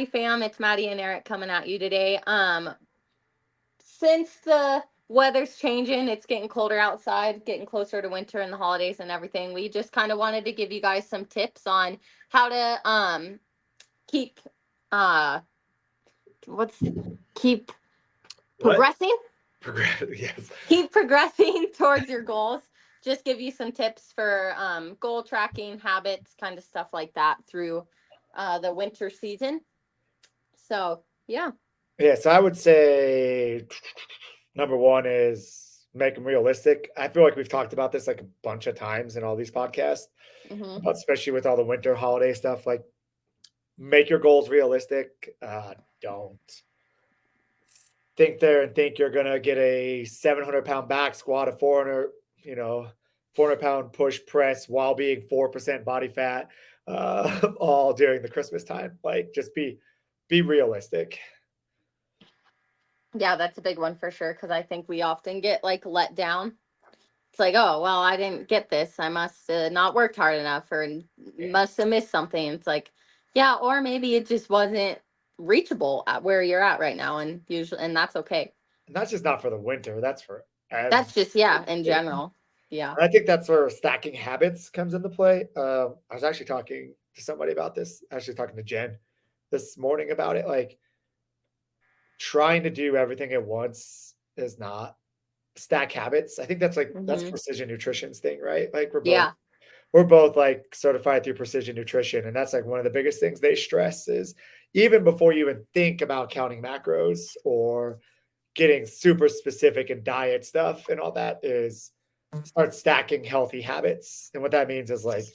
Howdy fam, it's Maddie and Eric coming at you today. Since the weather's changing, it's getting colder outside, getting closer to winter and the holidays and everything. We just kind of wanted to give you guys some tips on how to keep uh what's keep What? progressing, Yes. keep progressing towards your goals. Just give you some tips for goal tracking, habits, kind of stuff like that through the winter season. So, yeah. Yeah, so I would say number one is make them realistic. I feel like we've talked about this like a bunch of times in all these podcasts, Mhm. especially with all the winter holiday stuff. Like, make your goals realistic. Don't think there and think you're gonna get a 700-pound back squat, a 400-pound push press while being 4% body fat, all during the Christmas time. Like, just be realistic. Yeah, that's a big one for sure because I think we often get like let down. It's like, oh, well, I didn't get this. I must not worked hard enough or Yeah. must have missed something. It's like, yeah, or maybe it just wasn't reachable at where you're at right now, and usually, and that's okay. And that's just not for the winter. That's for everything. That's just yeah, in general. Yeah. I think that's where stacking habits comes into play. I was actually talking to somebody about this. Actually, talking to Jen this morning about it. Like, trying to do everything at once is not stack habits. I think that's Hmm. precision nutrition's thing, right? Like, Yeah. we're both like certified through precision nutrition, and that's like one of the biggest things they stress is even before you even think about counting macros or getting super specific in diet stuff and all that, is start stacking healthy habits. And what that means is, like,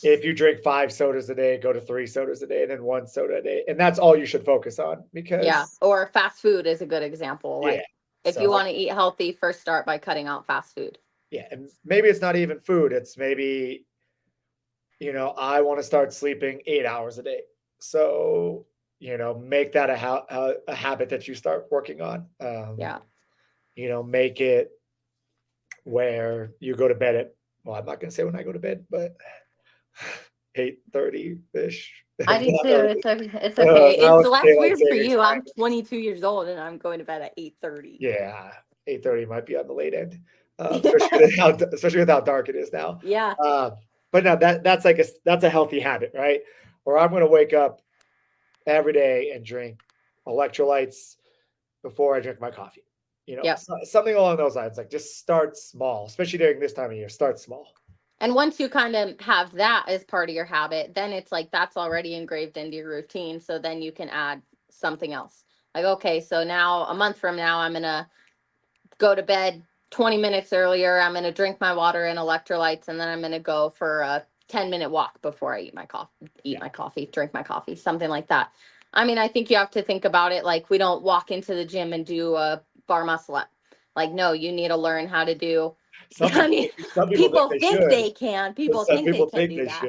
if you drink 5 sodas a day, go to 3 sodas a day, and then 1 soda a day, and that's all you should focus on. Yeah. Because Or fast food is a good example. yeah, Like, if so you like, want to eat healthy, first start by cutting out fast food. yeah, and maybe it's not even food. It's maybe, I want to start sleeping 8 hours a day. So, make that a habit that you start working on. Yeah. Make it where you go to bed at, well, I'm not going to say when I go to bed, but 8:30 ish. I If do not too. early. It's okay. Now It's it's less daylight weird for savings you. time. I'm 22 years old and I'm going to bed at 8:30. Yeah, 8:30 might be on the late end, especially with how dark it is now. Yeah. Uh, but no, that's a healthy habit, right? Or I'm going to wake up every day and drink electrolytes before I drink my coffee. Yep. Something along those lines. Like, just start small, especially during this time of year. Start small. And once you kind of have that as part of your habit, then it's like that's already engraved into your routine. So then you can add something else. Like, okay, so now a month from now, I'm going to go to bed 20 minutes earlier. I'm going to drink my water and electrolytes, and then I'm going to go for a 10-minute walk before I Yeah, drink my coffee, something like that. I mean, I think you have to think about it like we don't walk into the gym and do a bar muscle up. Like, no, you need to learn how to do. some I people mean, some people think people they think should. they can. But People some think they people can think do they that.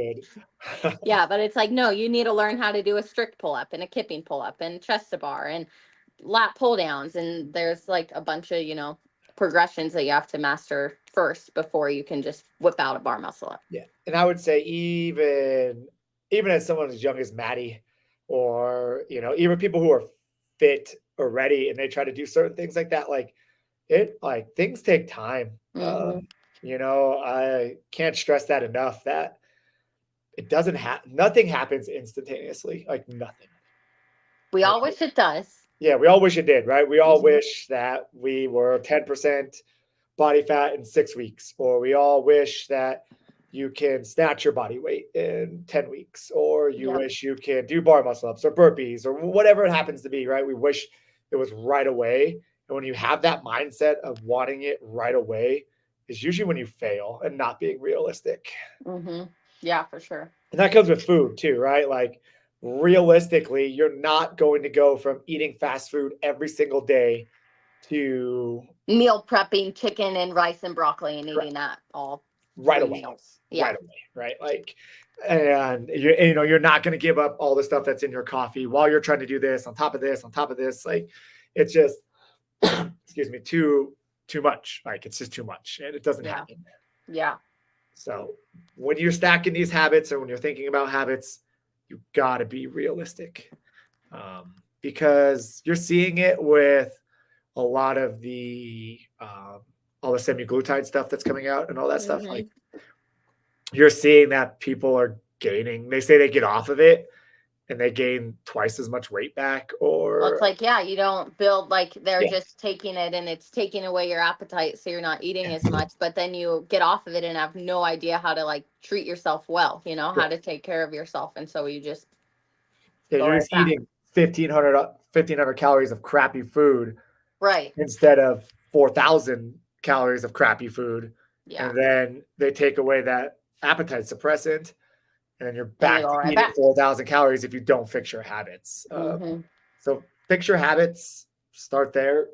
should. Yeah, but it's like, no, you need to learn how to do a strict pull up and a kipping pull up and chest to bar and lat pull downs. And there's like a bunch of, progressions that you have to master first before you can just whip out a bar muscle up. Yeah, and I would say even as someone as young as Maddie, or even people who are fit already and they try to do certain things like that, like things take time. Hmm. I can't stress that enough. That it doesn't nothing happens instantaneously. Like, nothing. We all wish it does. Yeah, we all wish it did, right? We all Hmm. wish that we were 10% body fat in 6 weeks, or we all wish that you can snatch your body weight in 10 weeks, or you Yep. wish you can do bar muscle ups or burpees or whatever it happens to be, right? We wish it was right away. And when you have that mindset of wanting it right away, is usually when you fail and not being realistic. Hmm. Yeah, for sure. And that comes with food too, right? Like, realistically, you're not going to go from eating fast food every single day to Meal prepping chicken and rice and broccoli and eating that all right three away, meals. right Yeah. away, right? Like, and you're not going to give up all the stuff that's in your coffee while you're trying to do this on top of this, on top of this. Like, it's just, excuse me, too much. Like, it's just too much, and it doesn't Yeah. happen. Yeah. So when you're stacking these habits, or when you're thinking about habits, you got to be realistic, because you're seeing it with a lot of the all the semaglutide stuff that's coming out and all that stuff. Like Mhm. you're seeing that people are gaining. They say they get off of it and they gain twice as much weight back, Well, it's or like, yeah, you don't build like they're yeah, just taking it and it's taking away your appetite, so you're not eating as much, but then you get off of it and have no idea how to like treat yourself well, yeah, how to take care of yourself. And so you just yeah. go You're right just back. eating 1,500 calories of crappy food Right. instead of 4,000 calories of crappy food, Yeah. and then they take away that appetite suppressant, and then you're And you back go to right eating back. 4,000 calories if you don't fix your habits. Hmm. So fix your habits, start there.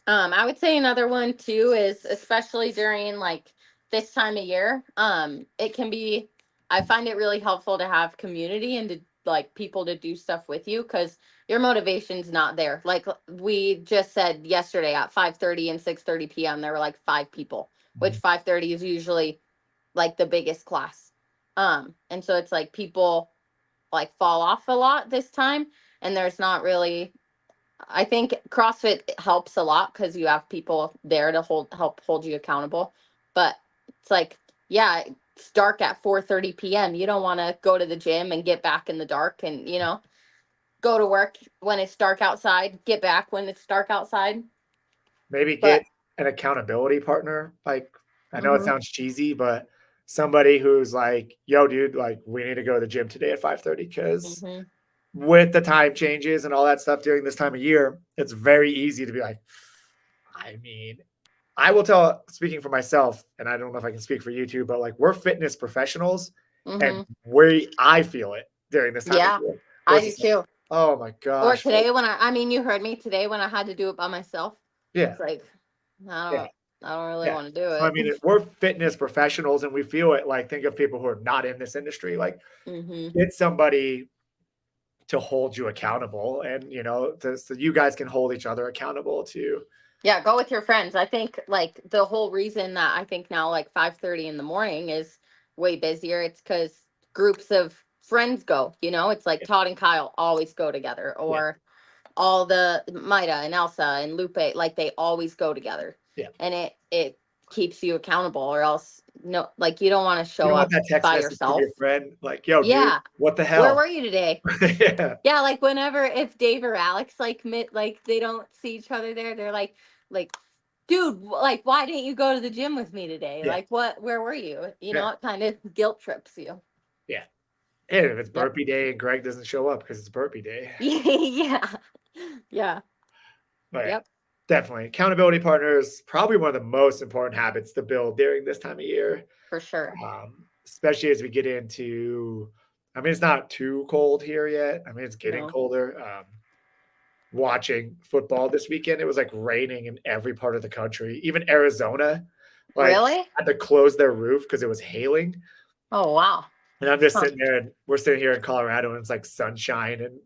I would say another one too is especially during like this time of year. It can be, I find it really helpful to have community and to like people to do stuff with you because your motivation's not there. Like we just said yesterday at 5:30 and 6:30 p.m. there were like 5 people, which Mhm. 5:30 is usually like the biggest class. And so it's like people like fall off a lot this time and there's not really, I think CrossFit helps a lot because you have people there to help hold you accountable. But it's like, yeah, it's dark at 4:30 p.m. You don't want to go to the gym and get back in the dark and, go to work when it's dark outside, get back when it's dark outside. Maybe But get an accountability partner. Like, I know it mhm, sounds cheesy, but somebody who's like, yo, dude, like, we need to go to the gym today at 5:30 because mhm, with the time changes and all that stuff during this time of year, it's very easy to be like, I mean, I will tell, speaking for myself, and I don't know if I can speak for you too, but like we're fitness professionals and mhm. I feel it during this time of Yeah, year where I it's do just like, too. oh my Or gosh. Like, today when I mean, you heard me today when I had to do it by myself. yeah, It's like, I yeah, don't, I don't really yeah. want to do So I it. mean, we're fitness professionals and we feel it. Like, think of people who are not in this industry. Like, Hmm. get somebody to hold you accountable, and so you guys can hold each other accountable to. Yeah, go with your friends. I think like the whole reason that I think now like 5:30 in the morning is way busier. It's because groups of friends go. It's like Yeah, Todd and Kyle always go together, yeah, or all the Maida and Elsa and Lupe, like they always go together, yeah. and it keeps you accountable. Or else, no, like you don't want to You show don't want up that text by message from your yourself. friend, like, "Yo, dude, Yeah, what the where hell?" were you today? Yeah, Yeah, like whenever if Dave or Alex like they don't see each other there, they're like, dude, like why didn't you go to the gym with me today? yeah, Like where were you? yeah, It kind of guilt trips you. yeah. And if it's Yep. burpee day and Greg doesn't show up because it's burpee day. Yeah. Yeah. But yeah, Yep. definitely. Accountability partners, probably one of the most important habits to build during this time of year. For sure. Especially as we get into, I mean, it's not too cold here yet. I mean, it's getting No. colder. Watching football this weekend, it was like raining in every part of the country. Even Arizona, like, Really? had to close their roof because it was hailing. Oh wow. And I'm just Huh. sitting there, and we're sitting here in Colorado, and it's like sunshine and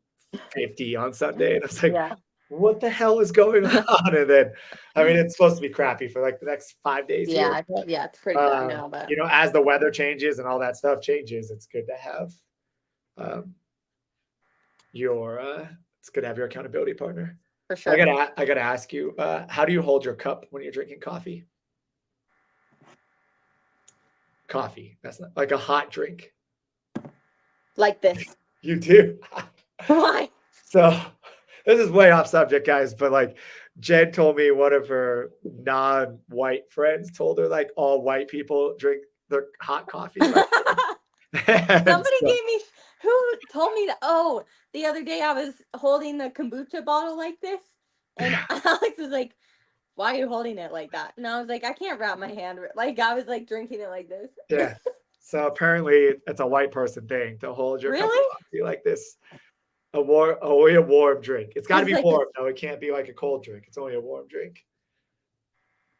50 on Sunday. And I was like, Yeah. what the hell is going on? And then, I mean, it's supposed to be crappy for like the next 5 days here. Yeah. But, Yeah. It's pretty bad now, but as the weather changes and all that stuff changes, it's good to have um, it's good to have your accountability partner. for sure. I gotta ask you, how do you hold your cup when you're drinking coffee? Coffee. That's not like a hot drink. Like this. You do. Why? So this is way off subject, guys, but like Jen told me one of her non-white friends told her like all white people drink their hot coffee like that. And Somebody so, gave me who told me that. Oh, the other day I was holding the kombucha bottle like this, and yeah, Alex was like, "Why are you holding it like that?" And I was like, "I can't wrap my hand like I was like drinking it like this." yeah. So apparently it's a white person thing to hold your cup of Really? coffee like this. Only a warm drink. It's got to Because be like warm it's though. It can't be like a cold drink. It's only a warm drink.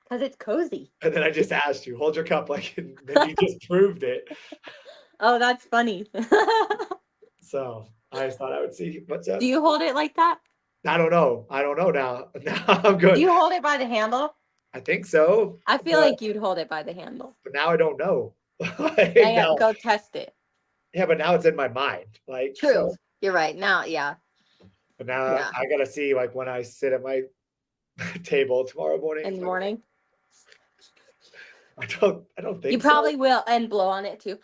because it's cozy. And then I just asked you, hold your cup like, and then you just proved it. Oh, that's funny. So I just thought I would see what's up. Do you hold it like that? I don't know. I don't know now. Now I'm Do good. you hold it by the handle? I think so, I feel but like you'd hold it by the handle. now I don't know. Like Yeah, yeah. now, Go test it. Yeah, but now it's in my mind, like, True. so You're right. Now, yeah. but now Yeah. I gotta see, like, when I sit at my table tomorrow morning, In if the I'm gonna morning. I don't You think so. probably will and blow on it too.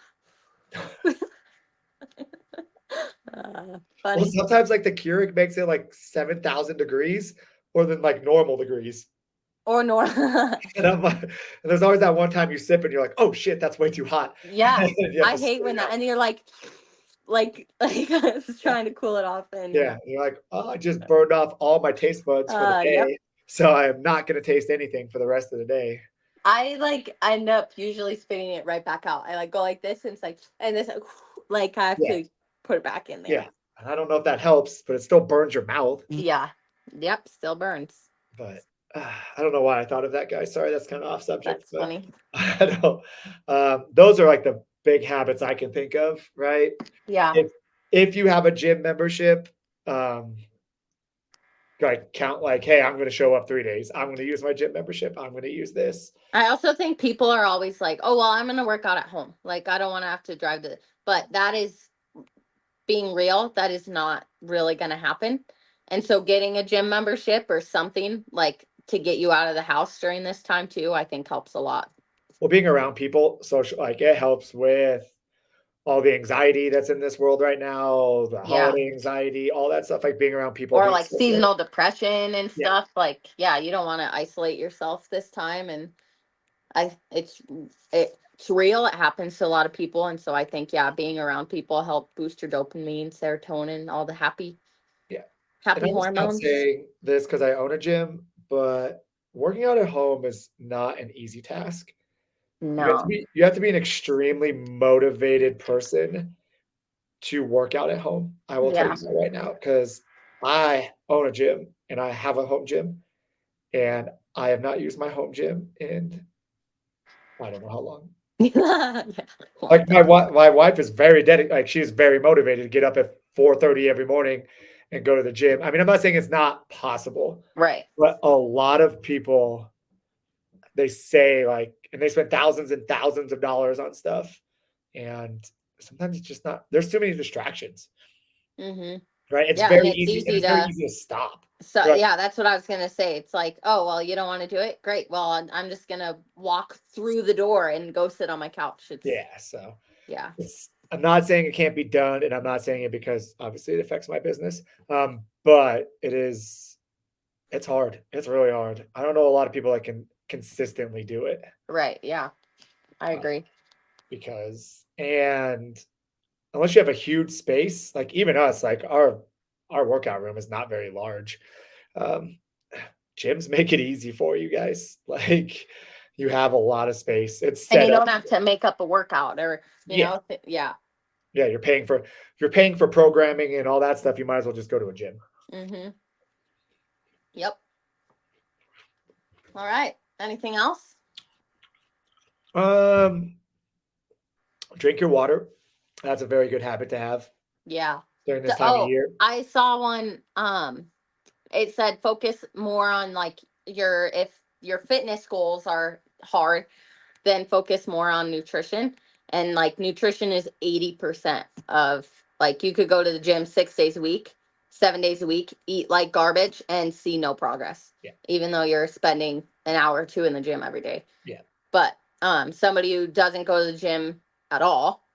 Well, Funny. sometimes, like, the Keurig makes it, like, 7,000 degrees more than, like, normal degrees, Or nor and I'm like and there's always that one time you sip and you're like, "Oh, shit, that's way too hot." Yeah. And you have I to hate spit when it that out. and you're like just Yeah, trying to cool it off and yeah, yeah. you're like, "Oh, I just burned off all my taste buds for the Yep. day, so I am not gonna taste anything for the rest of the day." I like end up usually spitting it right back out. I like go like this and it's like and this like I have Yeah, to put it back in yeah, there. and I don't know if that helps, but it still burns your mouth. Yeah. Yep, still burns. But, I don't know why I thought of that guy. Sorry, that's kinda off subject, That's but funny. I don't those are, like, the big habits I can think of, right? Yeah. If you have a gym membership, um, like, count, like, "Hey, I'm gonna show up 3 days. I'm gonna use my gym membership. I'm gonna use this." I also think people are always like, "Oh, well, I'm going to work out at home. Like I don't want to have to drive to." But that is being real, that is not really going to happen. And so getting a gym membership or something like to get you out of the house during this time too, I think helps a lot. Well, being around people, social like, it helps with all the anxiety that's in this world right now, the Yeah. holiday anxiety, all that stuff, like, being around people, Or being like social. seasonal depression and Yeah. stuff. Like, yeah, you don't want to isolate yourself this time. And I, it's real. It happens to a lot of people. And so I think, yeah, being around people help boost your dopamine, serotonin, all the Yeah. And happy I'm just not hormones. saying this because I own a gym, but working out at home is not an easy task. No. You have to be an extremely motivated person to work out at home. I will tell Yeah. you that right now because I own a gym and I have a home gym, and I have not used my home gym in I don't know how long. Yeah. Long Like, time. my wife is very dedicated. Like, she's very motivated to get up at 4:30 every morning and go to the gym. I mean, I'm not saying it's not possible, Right. but a lot of people, they say, like and they spend thousands and thousands of dollars on stuff, and sometimes it's just not there's too many distractions, Hmm. right? Yeah. And it's easy It's very to, easy to stop. so You're like, yeah, that's what I was going to say. It's like, oh, well, you don't want to do it. Great. Well, I'm just going to walk through the door and go sit on my couch. It's, yeah, so yeah. it's I'm not saying it can't be done, and I'm not saying it because obviously it affects my business, but it's hard. It's really hard. I don't know a lot of people that can consistently do it, Right. Yeah. I uh, agree. because and unless you have a huge space, like even us, like our workout room is not very large. Um, gyms make it easy for you guys. Like you have a lot of space. It's And set you up. don't have to make up a workout or, Yeah. yeah. Yeah, you're paying for programming and all that stuff, you might as well just go to a gym. Hmm. Yep. All right. Anything else? Um, drink your water. That's a very good habit to have Yeah. during this So, time of oh, year. I saw one. It said focus more on like if your fitness goals are hard, then focus more on nutrition. And like nutrition is 80% of, like, you could go to the gym 6 days a week, 7 days a week, eat like garbage and see no progress, Yeah, even though you're spending an hour or two in the gym every day. yeah, But somebody who doesn't go to the gym at all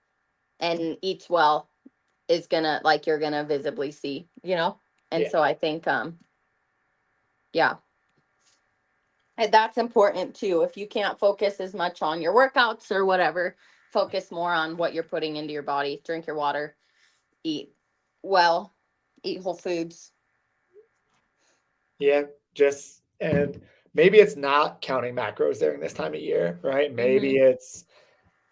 and eats well is gonna, like, you're gonna visibly see. And yeah, so I think yeah, and that's important too. If you can't focus as much on your workouts or whatever, focus more on what you're putting into your body. Drink your water, eat well, eat whole foods. yeah. Just and maybe it's not counting macros during this time of year, right? Hmm. Maybe it's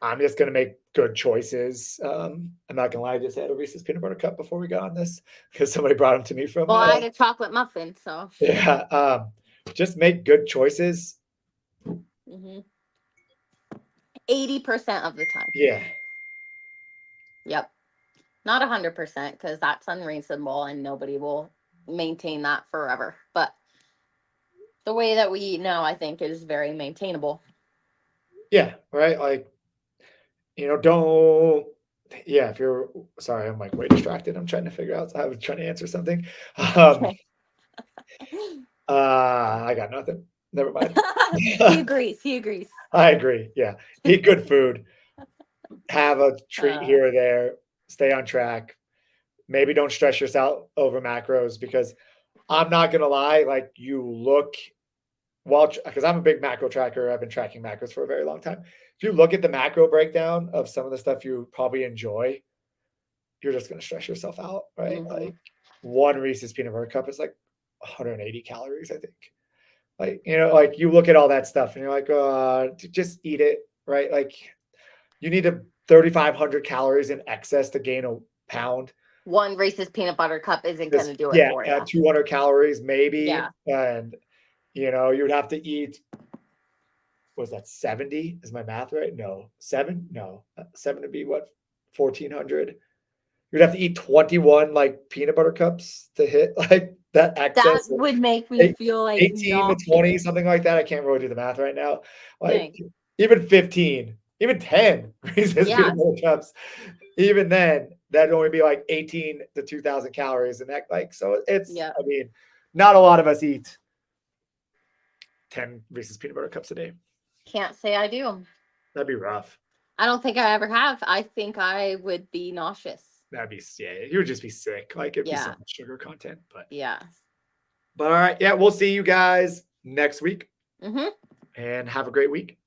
I'm just gonna make good choices. I'm not gonna lie, I just had a Reese's peanut butter cup before we got on this because somebody brought them to me from Well, I had a chocolate muffin, so yeah. Just make good choices. 80% of the time. Yeah, Yep, not 100% because that's unreasonable and nobody will maintain that forever. But the way that we eat now, I think, is very maintainable. yeah, right. Like don't Yeah, if you're sorry, I'm like way distracted. I'm trying to figure out. I was trying to answer something. Um, Okay. I got nothing. Never mind. He agrees. He agrees. I agree. Yeah, eat good food. Have a treat Uh, here or there. Stay on track. Maybe don't stress yourself over macros because I'm not gonna lie. Like you look well, because I'm a big macro tracker. I've been tracking macros for a very long time. If you look at the macro breakdown of some of the stuff you probably enjoy, you're just gonna stress yourself out, right? mhm. Like one Reese's peanut butter cup is like 180 calories, I think. Like, like you look at all that stuff and you're like, just eat it, right? Like you need a 3,500 calories in excess to gain a pound. One Reese's peanut butter cup isn't going This, to do it yeah, for you. at 200 calories maybe, Yeah. and you would have to eat. Was that 70? Is my math right? No, seven. No, seven would be what 1,400. You'd have to eat 21 like peanut butter cups to hit like that That excess. would make me Eight feel like 18 to 20, nauseous. something like that. I can't really do the math right now. Like, Dang. even 15, even 10 Reese's Yeah. peanut butter cups, even then, that'd only be like 18 to 2,000 calories, and that so it's Yeah. I mean, not a lot of us eat 10 Reese's peanut butter cups a day. Can't say I do. That'd be rough. I don't think I ever have. I think I would be nauseous. That'd be yeah, you would just be sick. Like, it'd be so Yeah. much sugar content, Yeah. but all right, yeah, we'll see you guys next week, Mhm. and have a great week.